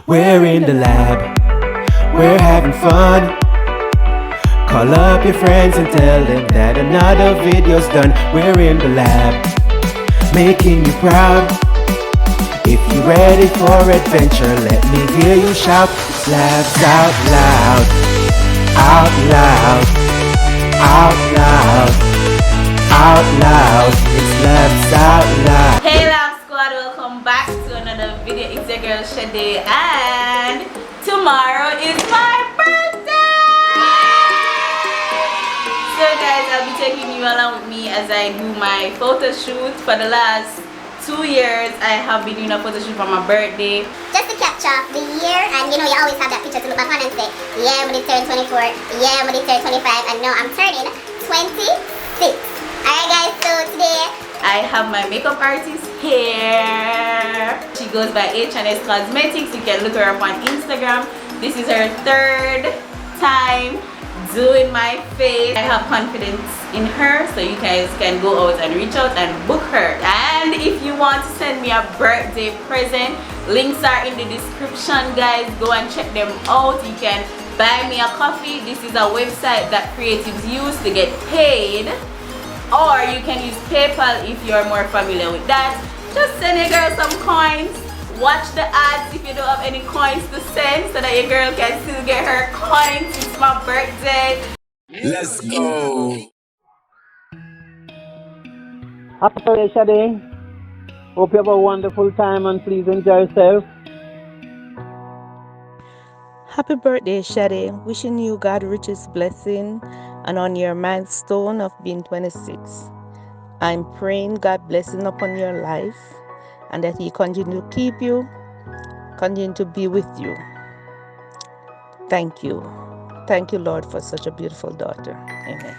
We're in the lab, we're having fun. Call up your friends and tell them that another video's done. We're in the lab, making you proud. If you're ready for adventure, let me hear you shout. It's labs out loud, out loud, out loud, out loud. It's labs out loud. Hey Lab Squad, welcome back to another video. It's your girl Shade, and tomorrow is my birthday. So guys, I'll be taking you along with me as I do my photo shoot. For the last 2 years, I have been doing a photo shoot for my birthday. Just to capture the year, and you know, you always have that picture to look back on and say, yeah, I'm gonna turn 24, yeah, I'm gonna turn 25, and now I'm turning 26. Alright guys, so today, I have my makeup artist here. She goes by H&S Cosmetics. You can look her up on Instagram. This is her 3rd time doing my face. I have confidence in her, so you guys can go out and reach out and book her. And if you want to send me a birthday present, links are in the description, guys. Go and check them out. You can buy me a coffee. This is a website that creatives use to get paid, or you can use PayPal if you're more familiar with that. Just send your girl some coins. Watch the ads if you don't have any coins to send, so that your girl can still get her coins. It's my birthday. Let's go. Happy birthday, Shade. Hope you have a wonderful time and please enjoy yourself. Happy birthday, Shade. Wishing you God richest blessing and on your milestone of being 26. I'm praying God blessing upon your life and that He continue to keep you, continue to be with you. Thank you. Thank you, Lord, for such a beautiful daughter. Amen.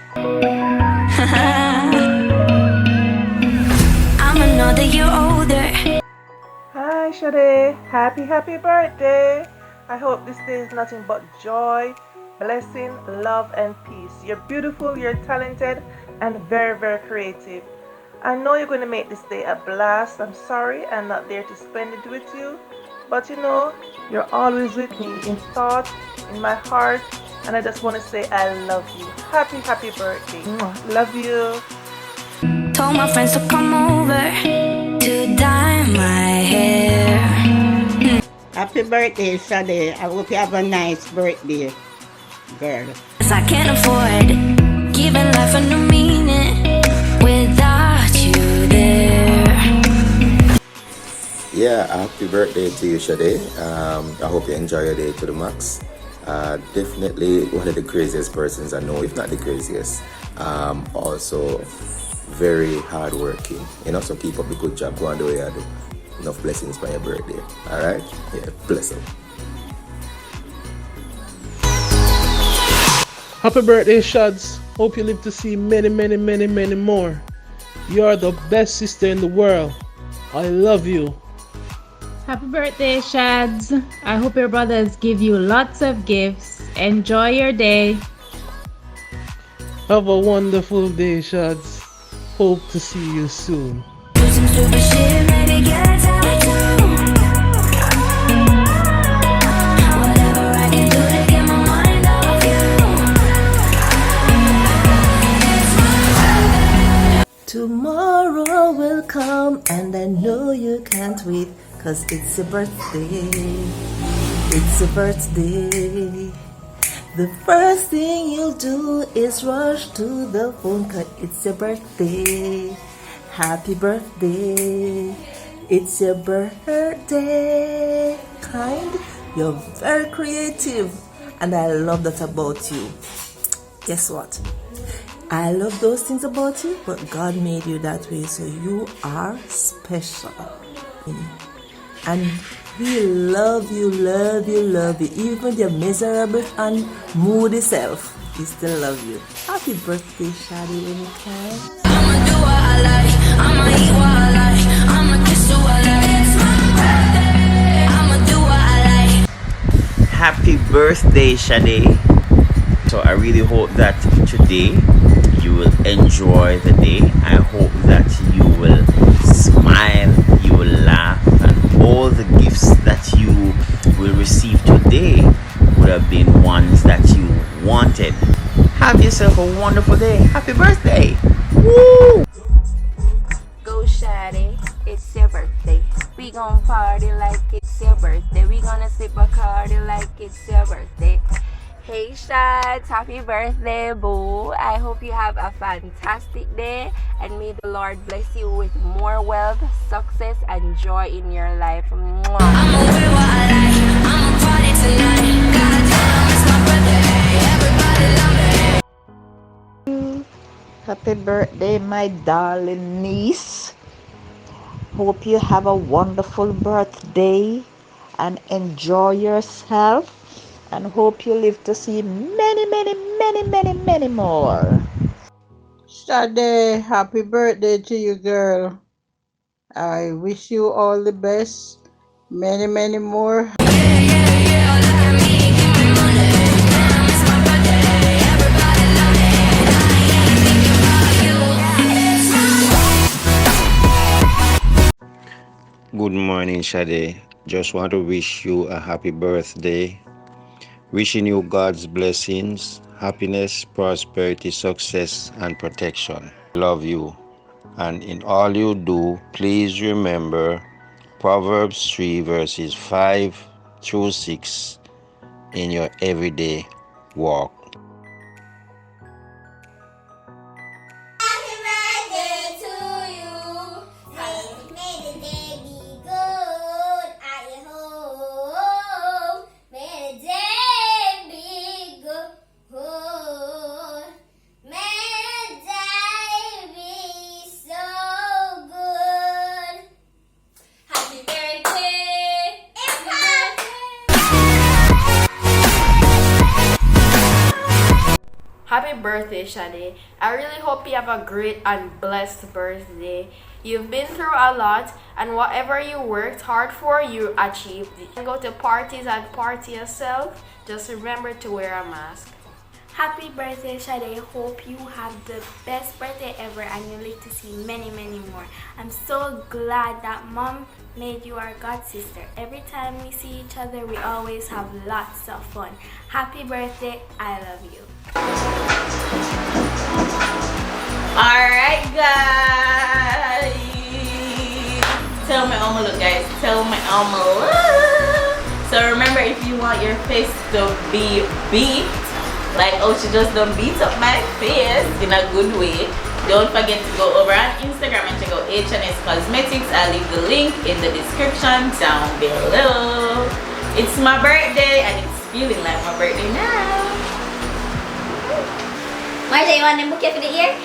I'm another year older. Hi Shade, happy birthday. I hope this day is nothing but joy, blessing, love and peace. You're beautiful, you're talented and very creative. I know you're going to make this day a blast. I'm sorry I'm not there to spend it with you, but you know, you're always with me in thought, in my heart, and I just want to say I love you. Happy birthday. Love you. Told my friends to come over to dye my hair. Happy birthday, Shade. I hope you have a nice birthday, girl. 'Cause I can't afford giving life a new meaning without you there. Yeah, happy birthday to you, Shade. I hope you enjoy your day to the max. Definitely one of the craziest persons I know, if not the craziest. Also very hardworking, you know, so keep up the good job. Go on the way I do. Enough blessings for your birthday. Alright? Yeah, bless up. Happy birthday, Shads. Hope you live to see many more. You are the best sister in the world. I love you. Happy birthday, Shads. I hope your brothers give you lots of gifts. Enjoy your day. Have a wonderful day, Shads. Hope to see you soon. Tomorrow will come and I know you can't wait, 'cause it's your birthday. It's your birthday. The first thing you'll do is rush to the phone 'cause it's your birthday. Happy birthday. It's your birthday. Kind, you're very creative and I love that about you. Guess what? I love those things about you, but God made you that way, so you are special. And we love you. Even with your miserable and moody self, we still love you. Happy birthday, Shady, when you can. I'ma do what I like, I'ma eat what I like, I'ma kiss who I like. It's my birthday, I'ma do what I like. Happy birthday, Shade. So I really hope that today you will enjoy the day. I hope that you will smile, you will laugh, and all the gifts that you will receive today would have been ones that you wanted. Have yourself a wonderful day. Happy birthday. Woo! Go shawty, it's your birthday. We gon' party like it's your birthday. We gonna sip a Bacardi like it's your birthday. Hey Shads, happy birthday boo. I hope you have a fantastic day and may the Lord bless you with more wealth, success and joy in your life. Mwah. I'ma wear what I like, I'ma party tonight. Goddamn, it's my birthday, everybody love me. Happy birthday, my darling niece. Hope you have a wonderful birthday and enjoy yourself. And hope you live to see many, many, many, many, many more. Sade, happy birthday to you, girl. I wish you all the best. Many, many more. Good morning, Sade. Just want to wish you a happy birthday. Wishing you God's blessings, happiness, prosperity, success, and protection. Love you. And in all you do, please remember Proverbs 3 verses 5 through 6 in your everyday walk. Happy birthday, Shade. I really hope you have a great and blessed birthday. You've been through a lot, and whatever you worked hard for, you achieved it. You go to parties and party yourself. Just remember to wear a mask. Happy birthday, Shade. Hope you have the best birthday ever and you live to see many, many more. I'm so glad that Mom made you our god sister. Every time we see each other, we always have lots of fun. Happy birthday. I love you. Alright guys, tell my Elmo look guys, tell my Elmo look. So remember, if you want your face to be beat like oh she just done beat up my face in a good way, don't forget to go over on Instagram and check out H&S Cosmetics. I'll leave the link in the description down below. It's my birthday and it's feeling like my birthday now. Marja, you want them bouquet for the ear?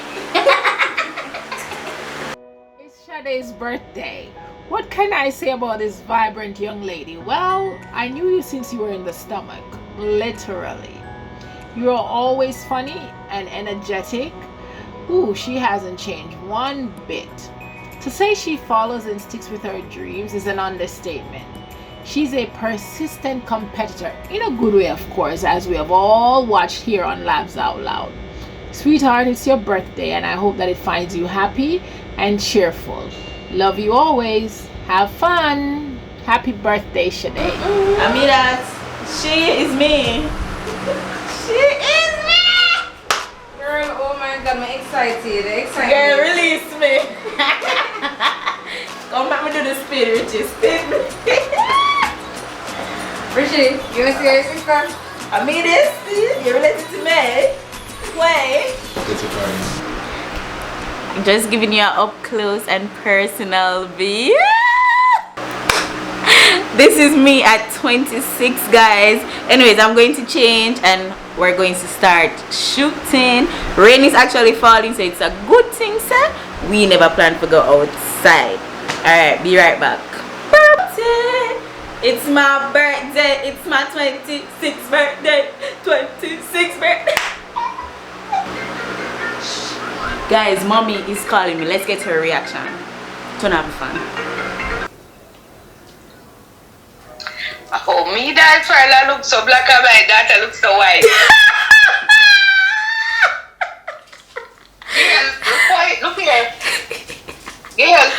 It's Sade's birthday. What can I say about this vibrant young lady? Well, I knew you since you were in the stomach, literally. You are always funny and energetic. Ooh, she hasn't changed one bit. To say she follows and sticks with her dreams is an understatement. She's a persistent competitor, in a good way of course, as we have all watched here on Labs Out Loud. Sweetheart, it's your birthday and I hope that it finds you happy and cheerful. Love you always. Have fun. Happy birthday, Shade. I mean that she is me. She is me. Girl, oh my god, I'm excited. Girl, release me. Come back me do the spin, Richie. Spin me. Richie, you wanna see your sister? I mean this. You're related to me. Wait. Just giving you an up close and personal view. This is me at 26 guys. Anyways, I'm going to change and we're going to start shooting. Rain is actually falling, so it's a good thing, sir. We never planned to go outside. Alright, be right back. Birthday. It's my birthday. It's my 26th birthday. 26th birthday. Guys, mommy is calling me. Let's get her reaction. Turn up fun. Oh, me that fella look so black and my daughter looks so white. Girl, look here. Girl.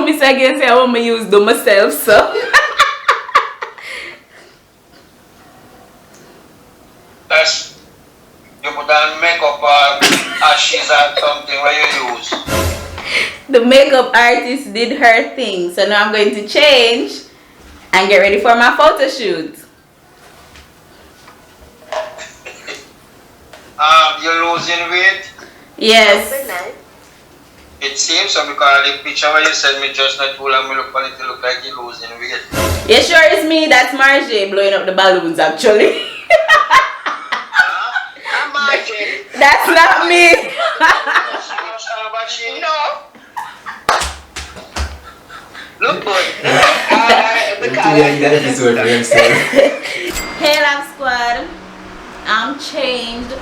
Miss again say I want me use do myself, so. That's you put on makeup ashes or something where you use. The makeup artist did her thing, so now I'm going to change and get ready for my photo shoot. You're losing weight? Yes. It seems so because the picture where you sent me just not too long, me look on it, look like you're losing weight. Yeah, sure it's me. That's Margie blowing up the balloons actually. That's not me. No. Look good. Hey Lab Squad, I'm changed.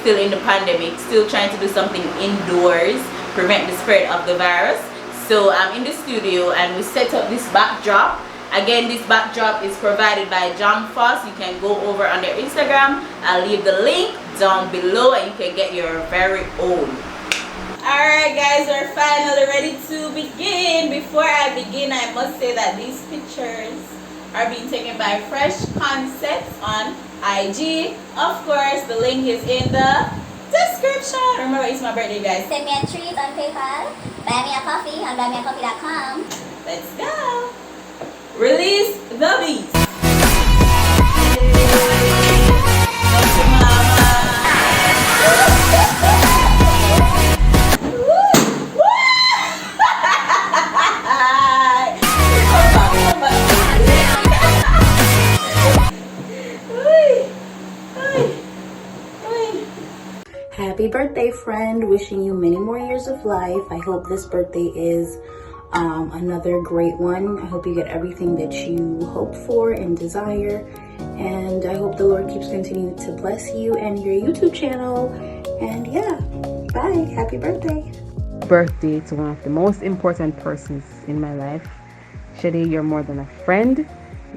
Still in the pandemic, still trying to do something indoors, prevent the spread of the virus. So I'm in the studio and we set up this backdrop. Again, this backdrop is provided by John Foss. You can go over on their Instagram. I'll leave the link down below and you can get your very own. Alright guys, we're finally ready to begin. Before I begin, I must say that these pictures are being taken by Fresh Concepts on IG. Of course, the link is in the description. Remember, it's my birthday, guys. Send me a treat on PayPal. Buy me a coffee on buymeacoffee.com. Let's go. Release the beat. Happy birthday, friend. Wishing you many more years of life. I hope this birthday is another great one. I hope you get everything that you hope for and desire. And I hope the Lord keeps continuing to bless you and your YouTube channel. And yeah, bye. Happy birthday. Birthday to one of the most important persons in my life. Shade, you're more than a friend.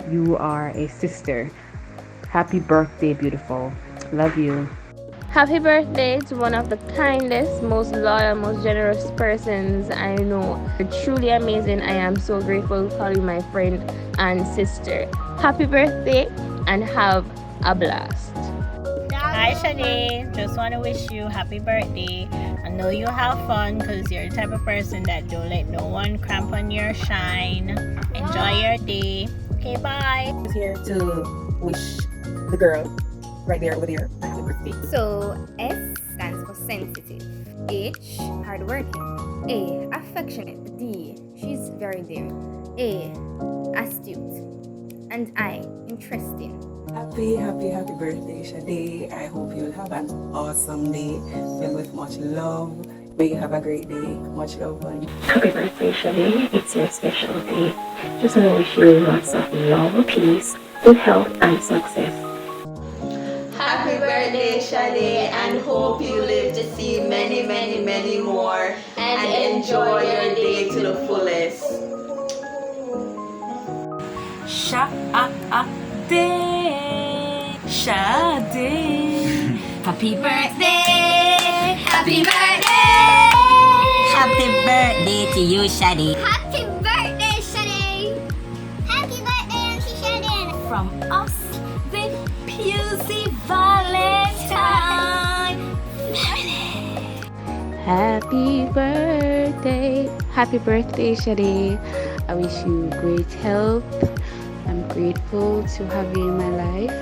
You are a sister. Happy birthday, beautiful. Love you. Happy birthday to one of the kindest, most loyal, most generous persons I know. You're truly amazing. I am so grateful to call you my friend and sister. Happy birthday and have a blast. Hi Shade, just want to wish you happy birthday. I know you have fun because you're the type of person that don't let no one cramp on your shine. Enjoy your day. Okay, bye. I'm here to wish the girl right there over there a happy birthday. So S stands for sensitive, H hardworking, A affectionate, D she's very daring, A astute, and I interesting. Happy birthday, Shade. I hope you'll have an awesome day filled with much love. May you have a great day. Much love, buddy. Happy birthday, Shade. It's your special day. Just want to wish you lots of love, peace, good health, and success. Happy birthday, Shade, and hope you live to see many, many, many more and enjoy your day to the fullest. Shade. Happy birthday. Happy birthday. Happy birthday to you, Shade. Happy birthday, Shade. Happy birthday, Auntie Shade. From us, the Pusey Valentine family. Happy birthday, Shade. I wish you great health. I'm grateful to have you in my life.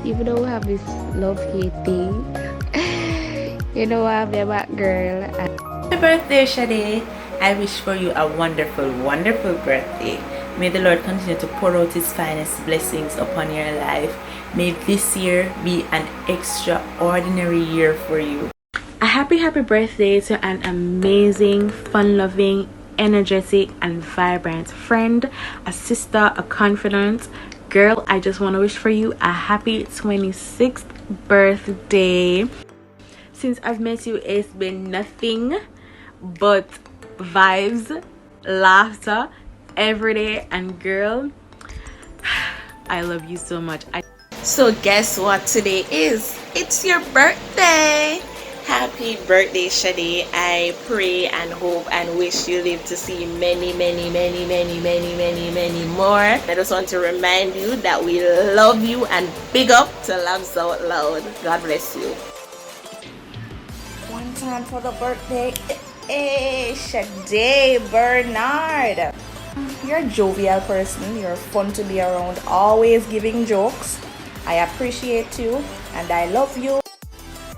Even though we have this love-hate thing, you know I'm your back girl. Happy birthday, Shade. I wish for you a wonderful, wonderful birthday. May the Lord continue to pour out His finest blessings upon your life. May this year be an extraordinary year for you. A happy birthday to an amazing, fun-loving, energetic, and vibrant friend, a sister, a confidant. Girl, I just want to wish for you a happy 26th birthday. Since I've met you, it's been nothing but vibes, laughter every day, and girl, I love you so much. So guess what today is? It's your birthday. Happy birthday, Shade. I pray and hope and wish you live to see many, many, many, many, many, many, many more. I just want to remind you that we love you and big up to Loves Out Loud. God bless you. One time for the birthday. Hey, Shade Bernard. You're a jovial person. You're fun to be around. Always giving jokes. I appreciate you and I love you.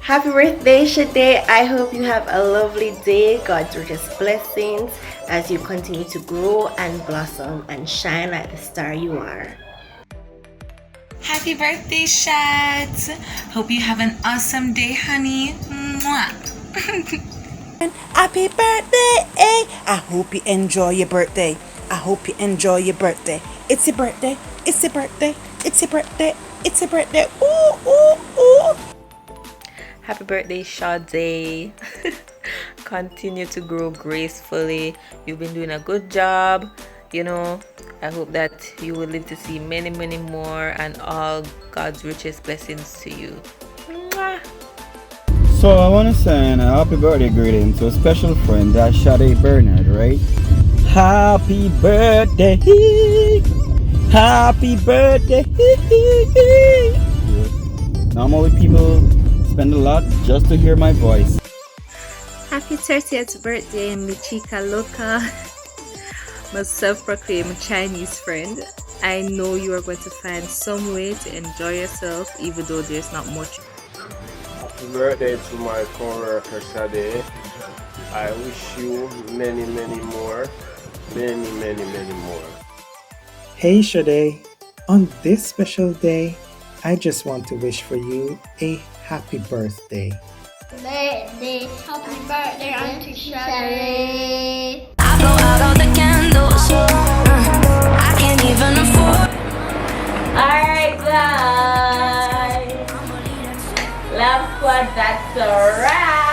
Happy birthday, Shade. I hope you have a lovely day. God's richest blessings as you continue to grow and blossom and shine like the star you are. Happy birthday, Shad. Hope you have an awesome day, honey. Mwah. Happy birthday! I hope you enjoy your birthday. I hope you enjoy your birthday. It's your birthday. It's your birthday. It's your birthday. It's your birthday. Ooh, ooh, ooh. Happy birthday, Shade. Continue to grow gracefully. You've been doing a good job. You know, I hope that you will live to see many, many more and all God's richest blessings to you. Mwah. So I want to send a happy birthday greeting to a special friend, that's Shade Bernard, right? Happy birthday! Happy birthday! Normally people spend a lot just to hear my voice. Happy 30th birthday, mi chica loca, my self-proclaimed Chinese friend. I know you are going to find some way to enjoy yourself even though there's not much. Happy birthday to my co-worker Shade. I wish you many, many more. Many, many, many more. Hey Shade, on this special day, I just want to wish for you a happy birthday. Happy birthday, Auntie Shade. I blow out all the candles. I can't even afford. Alright, guys. Love Squad, that's a wrap.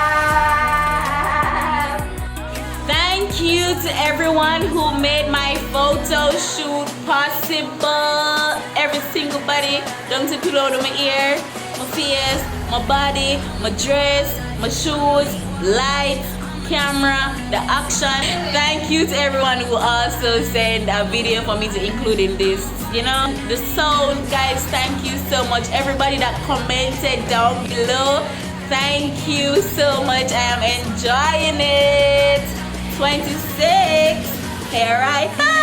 Thank you to everyone who made my photo shoot possible. Every single body, down to pillow to my ear, my face, my body, my dress, my shoes, lights, camera, the action. Thank you to everyone who also sent a video for me to include in this. You know, the sound, guys, thank you so much. Everybody that commented down below, thank you so much. I am enjoying it. 26, here I come.